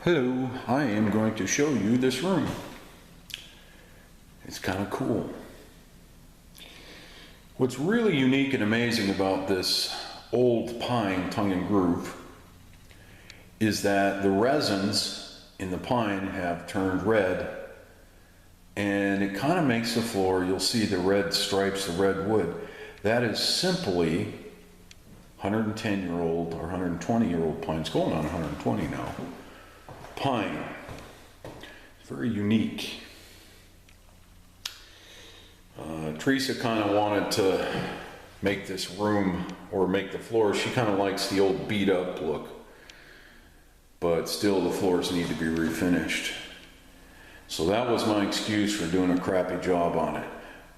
Hello, I am going to show you this room. It's kind of cool. What's really unique and amazing about this old pine tongue and groove is that the resins in the pine have turned red, and it kind of makes the floor, you'll see the red stripes, the red wood. That is simply 110-year-old or 120-year-old pine. It's going on 120 now. Pine. It's very unique. Teresa kind of wanted to make this room, or make the floors, she kind of likes the old beat up look, but still the floors need to be refinished. So that was my excuse for doing a crappy job on it.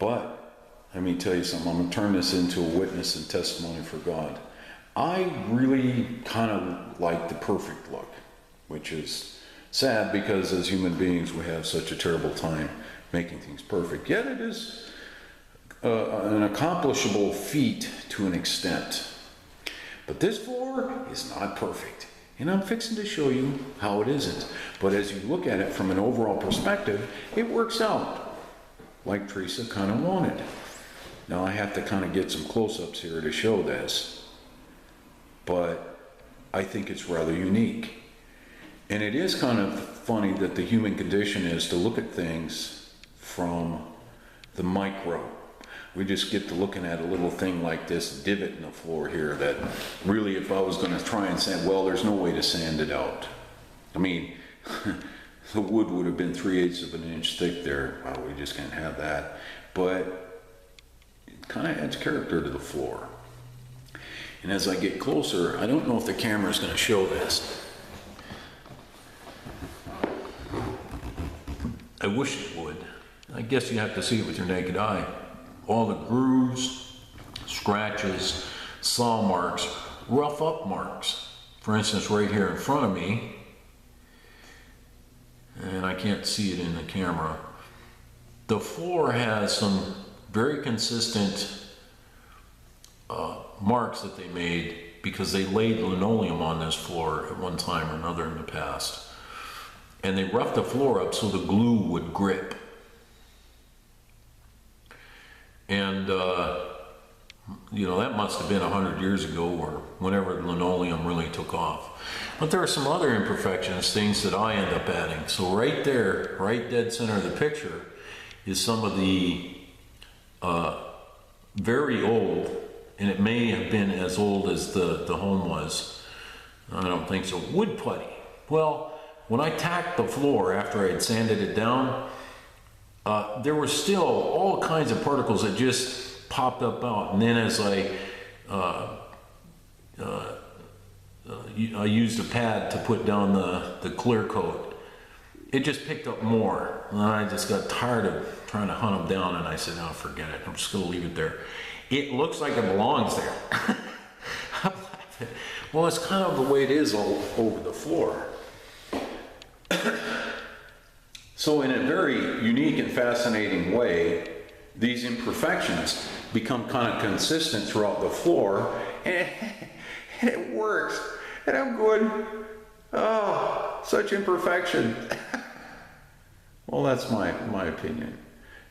But let me tell you something, I'm going to turn this into a witness and testimony for God. I really kind of like the perfect look, which is sad because as human beings we have such a terrible time making things perfect. Yet it is an accomplishable feat to an extent. But this floor is not perfect, and I'm fixing to show you how it isn't. But as you look at it from an overall perspective, it works out like Teresa kind of wanted. Now I have to kind of get some close-ups here to show this, but I think it's rather unique. And it is kind of funny that the human condition is to look at things from the micro. We just get to looking at a little thing like this divot in the floor here that really, if I was going to try and sand, well, there's no way to sand it out. I mean, the wood would have been 3/8 of an inch thick there. Well, we just can't have that. But it kind of adds character to the floor. And as I get closer, I don't know if the camera is going to show this. I wish it would. I guess you have to see it with your naked eye. All the grooves, scratches, saw marks, rough up marks. For instance, right here in front of me, and I can't see it in the camera, the floor has some very consistent marks that they made because they laid linoleum on this floor at one time or another in the past. And they roughed the floor up so the glue would grip. And, you know, that must have been 100 years ago or whenever linoleum really took off. But there are some other imperfections, things that I end up adding. So right there, right dead center of the picture, is some of the very old, and it may have been as old as the home was. I don't think so. Wood putty. Well, when I tacked the floor after I had sanded it down, there were still all kinds of particles that just popped up out. And then as I used a pad to put down the clear coat, it just picked up more. And I just got tired of trying to hunt them down, and I said, "Oh, forget it. I'm just going to leave it there. It looks like it belongs there." I'm laughing. Well, it's kind of the way it is all over the floor. So in a very unique and fascinating way, these imperfections become kind of consistent throughout the floor, and it works. And I'm going, oh, such imperfection. Well, that's my opinion.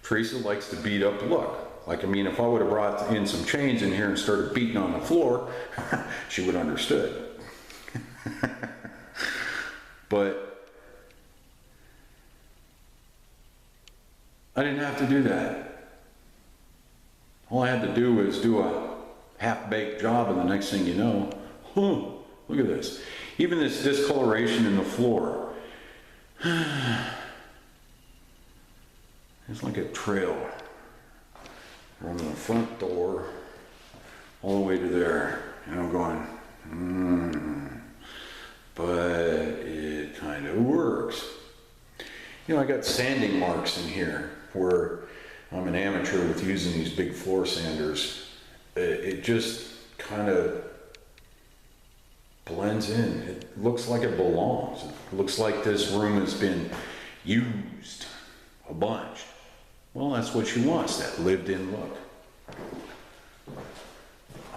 Teresa likes the beat up look. Like, I mean, if I would have brought in some chains in here and started beating on the floor, she would have understood. But I didn't have to do that. All I had to do was do a half-baked job, and the next thing you know, look at this. Even this discoloration in the floor. It's like a trail from the front door all the way to there. And I'm going, but it kind of works. You know, I got sanding marks in here where I'm an amateur with using these big floor sanders. It just kind of blends in. It looks like it belongs. It looks like this room has been used a bunch. Well, that's what she wants, that lived-in look.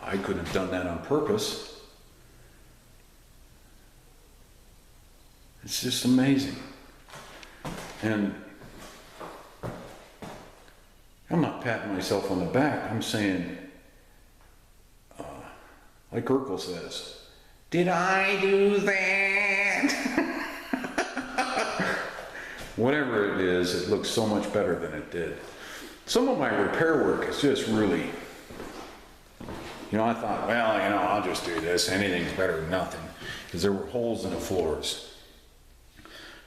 I couldn't have done that on purpose. It's just amazing. And I'm not patting myself on the back. I'm saying, like Urkel says, did I do that? Whatever it is, it looks so much better than it did. Some of my repair work is just really, I thought, well, I'll just do this. Anything's better than nothing. Because there were holes in the floors.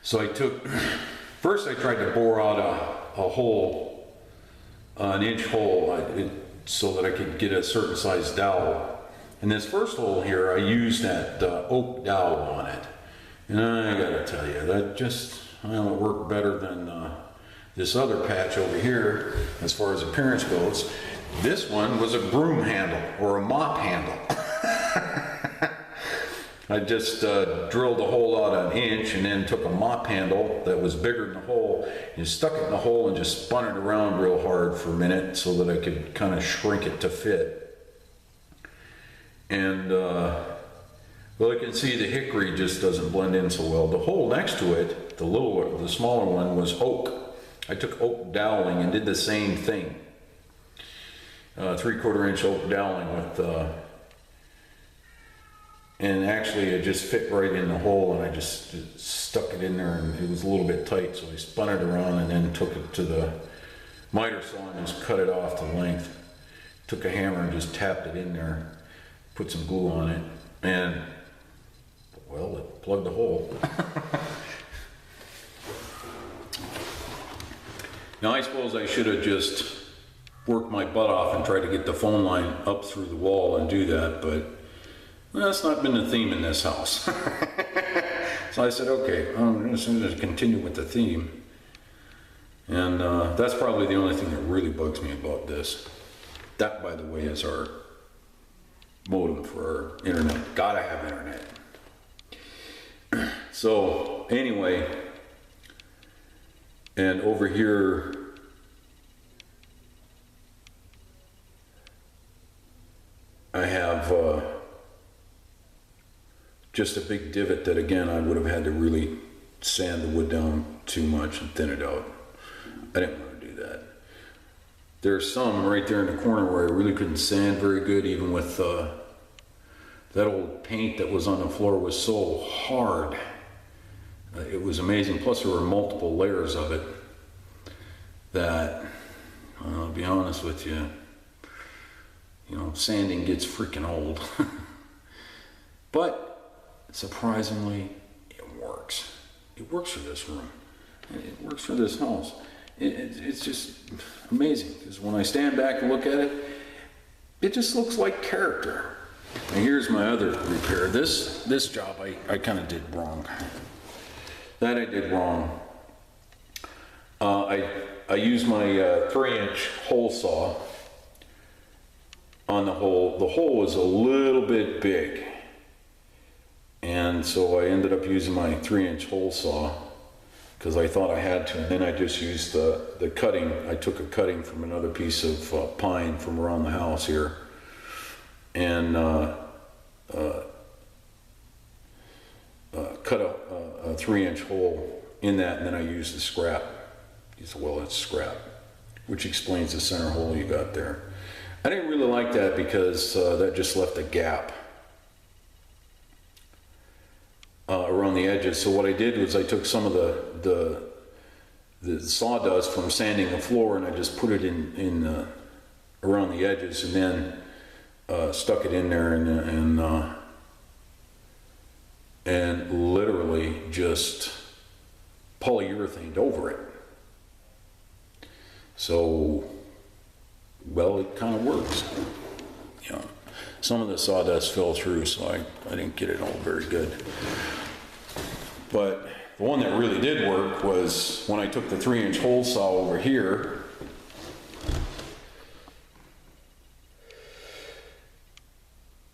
So first I tried to bore out a hole, an inch hole, so that I could get a certain size dowel. And this first hole here, I used that oak dowel on it. And I gotta tell you, that just, it worked better than this other patch over here, as far as appearance goes. This one was a broom handle, or a mop handle. I just drilled a hole out an inch and then took a mop handle that was bigger than the hole and stuck it in the hole and just spun it around real hard for a minute so that I could kind of shrink it to fit. And well, I can see the hickory just doesn't blend in so well. The hole next to it, the smaller one, was oak. I took oak doweling and did the same thing. 3/4 inch oak doweling with and actually it just fit right in the hole, and I just stuck it in there, and it was a little bit tight, so I spun it around and then took it to the miter saw and just cut it off to length. Took a hammer and just tapped it in there, put some glue on it, and well, it plugged the hole. Now I suppose I should have just worked my butt off and tried to get the phone line up through the wall and do that, but well, that's not been the theme in this house. So I said, okay, I'm just going to continue with the theme. And that's probably the only thing that really bugs me about this. That, by the way, is our modem for our internet. Gotta have internet. So anyway, and over here, I have just a big divot that, again, I would have had to really sand the wood down too much and thin it out. I didn't want to do that. There's some right there in the corner where I really couldn't sand very good, even with that old paint that was on the floor was so hard. It was amazing. Plus there were multiple layers of it that, I'll be honest with you, sanding gets freaking old. But surprisingly, it works. It works for this room. It works for this house. It's just amazing, because when I stand back and look at it, it just looks like character. And here's my other repair. This job I kind of did wrong. That I did wrong. I used my 3-inch hole saw on the hole. The hole was a little bit big, and so I ended up using my 3-inch hole saw because I thought I had to, and then I just used the cutting. I took a cutting from another piece of pine from around the house here, and cut a 3-inch hole in that, and then I used the scrap. It's scrap, which explains the center hole you got there. I didn't really like that because that just left a gap around the edges. So what I did was I took some of the sawdust from sanding the floor, and I just put it in around the edges, and then stuck it in there, and literally just polyurethaned over it. So, well, it kind of works. Some of the sawdust fell through, so I didn't get it all very good. But the one that really did work was when I took the 3-inch hole saw over here.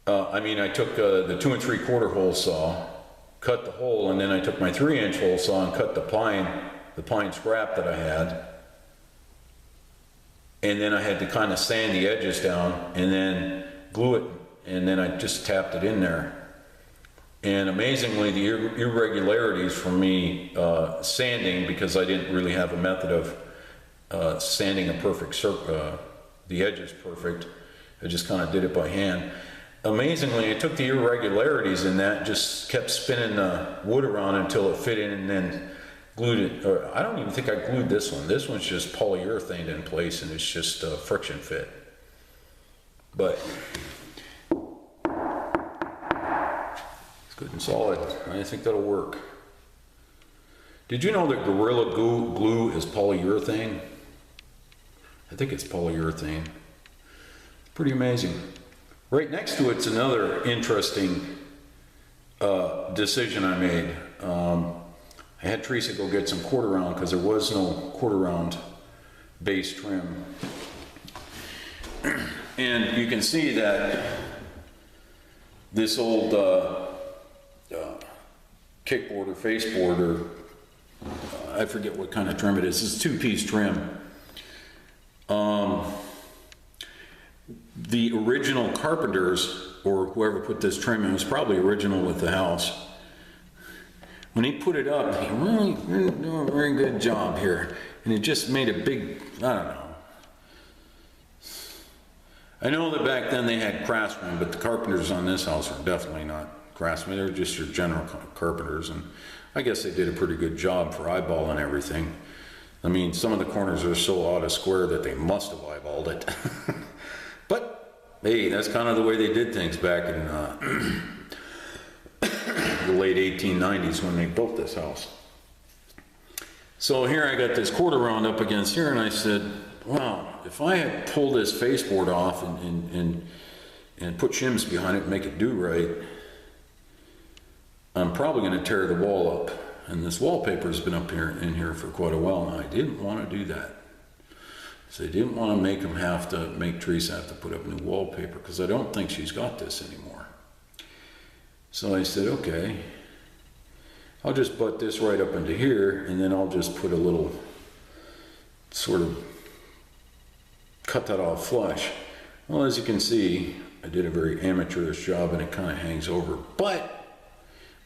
I took the 2 3/4 hole saw, cut the hole, and then I took my 3-inch hole saw and cut the pine scrap that I had. And then I had to kind of sand the edges down and then glue it, and then I just tapped it in there. And amazingly, the irregularities from me sanding, because I didn't really have a method of sanding a perfect circle, the edges perfect, I just kind of did it by hand. Amazingly, I took the irregularities in that, just kept spinning the wood around until it fit in, and then glued it. Or I don't even think I glued this one. This one's just polyurethane in place, and it's just friction fit. But it's good and solid. I think that'll work. Did you know that Gorilla Glue is polyurethane? I think it's polyurethane. Pretty amazing. Right next to it's another interesting decision I made. I had Teresa go get some quarter round because there was no quarter round base trim. And you can see that this old kickboard or faceboard, or I forget what kind of trim it is. It's a two-piece trim. The original carpenters, or whoever put this trim in, was probably original with the house. When he put it up, he really did a very good job here. And it just made a big, I don't know. I know that back then they had craftsmen, but the carpenters on this house are definitely not craftsmen. They're just your general carpenters. And I guess they did a pretty good job for eyeballing everything. I mean, some of the corners are so out of square that they must have eyeballed it. But, hey, that's kind of the way they did things back in the late 1890s when they built this house. So here I got this quarter round up against here, and I said, wow, if I had pulled this faceboard off and put shims behind it and make it do right, I'm probably going to tear the wall up. And this wallpaper's been up here in here for quite a while, and I didn't want to do that. So I didn't want to make Teresa have to put up new wallpaper, because I don't think she's got this anymore. So I said, okay, I'll just butt this right up into here, and then I'll just put a little sort of cut that off flush. Well, as you can see, I did a very amateurish job, and it kind of hangs over. But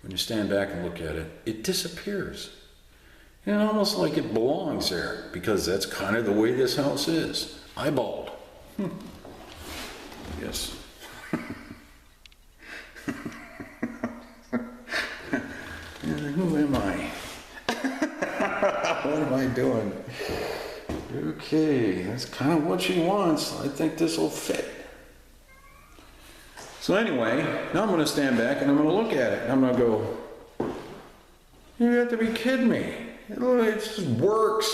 when you stand back and look at it, it disappears. And almost like it belongs there, because that's kind of the way this house is. Eyeballed. Yes. Who am I? What am I doing? Okay, that's kind of what she wants. I think this will fit. So anyway, now I'm going to stand back and I'm going to look at it. And I'm going to go, you have to be kidding me. It just works.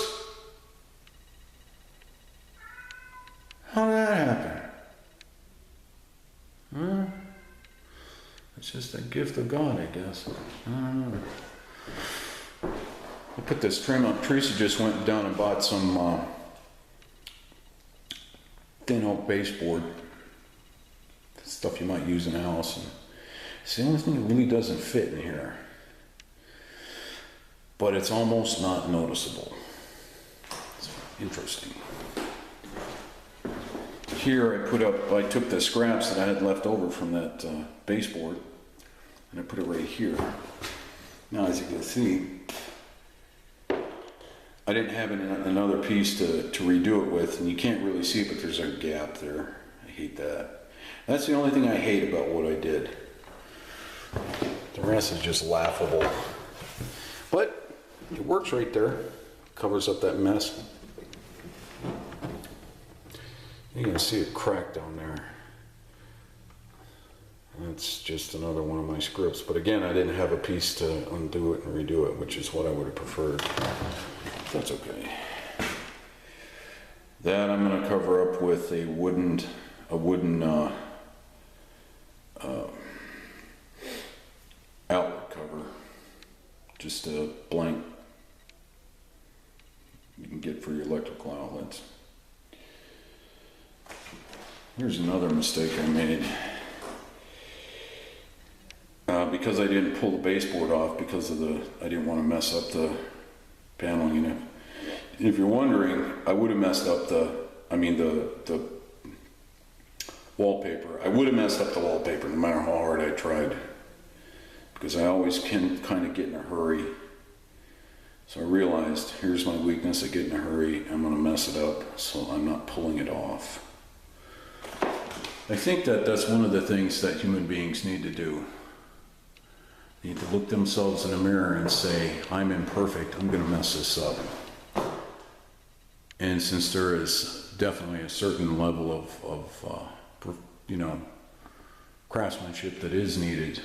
How did that happen? Huh? It's just a gift of God, I guess. I don't know. I put this trim up. Teresa just went down and bought some thin oak baseboard. Stuff you might use in a house. And it's the only thing that really doesn't fit in here. But it's almost not noticeable. It's interesting. Here I took the scraps that I had left over from that baseboard, and I put it right here. Now, as you can see, I didn't have another piece to redo it with, and you can't really see it, but there's a gap there. I hate that. That's the only thing I hate about what I did. The rest is just laughable. But it works right there. Covers up that mess. You can see it cracked down there. That's just another one of my scripts. But again, I didn't have a piece to undo it and redo it, which is what I would have preferred. That's okay. That I'm going to cover up with a wooden outlet cover, just a blank you can get for your electrical outlets. Here's another mistake I made. Because I didn't pull the baseboard off because of I didn't want to mess up the paneling in it. If you're wondering, I would have messed up the wallpaper. I would have messed up the wallpaper no matter how hard I tried, because I always can kind of get in a hurry. So I realized, here's my weakness, I get in a hurry, I'm gonna mess it up, so I'm not pulling it off. I think that that's one of the things that human beings need to do. They need to look themselves in the mirror and say, I'm imperfect, I'm gonna mess this up. And since there is definitely a certain level of craftsmanship that is needed,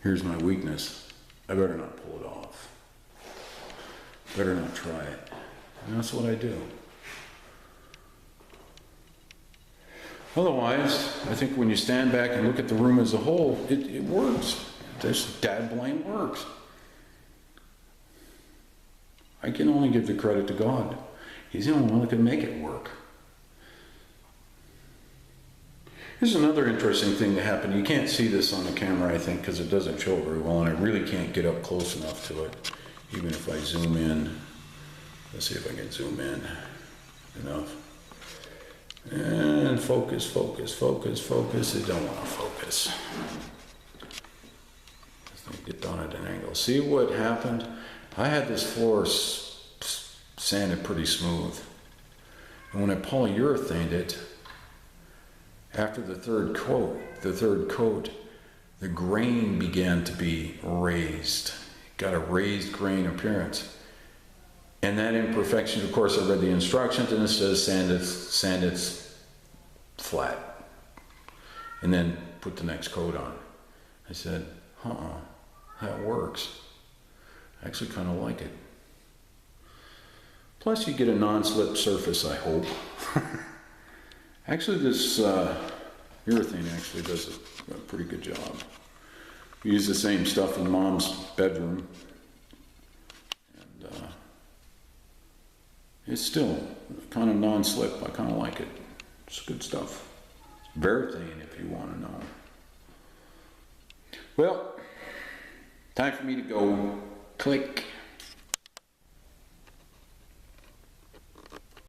here's my weakness. I better not pull it off. Better not try it. And that's what I do. Otherwise, I think when you stand back and look at the room as a whole, it works. This dad blame works. I can only give the credit to God. He's the only one that can make it work. Here's another interesting thing that happened. You can't see this on the camera, I think, because it doesn't show very well, and I really can't get up close enough to it, even if I zoom in. Let's see if I can zoom in enough. And focus, focus, focus, focus. I don't want to focus. Let's get down at an angle. See what happened? I had this floor sanded pretty smooth. And when I polyurethaned it, after the third coat, the grain began to be raised. It got a raised grain appearance. And that imperfection, of course, I read the instructions and it says sand it flat. And then put the next coat on. I said, that works. I actually kind of like it. Plus you get a non-slip surface, I hope. Actually, this urethane actually does a pretty good job. We use the same stuff in Mom's bedroom. And it's still kind of non-slip. I kind of like it. It's good stuff. Varathane, if you want to know. Well, time for me to go. Click.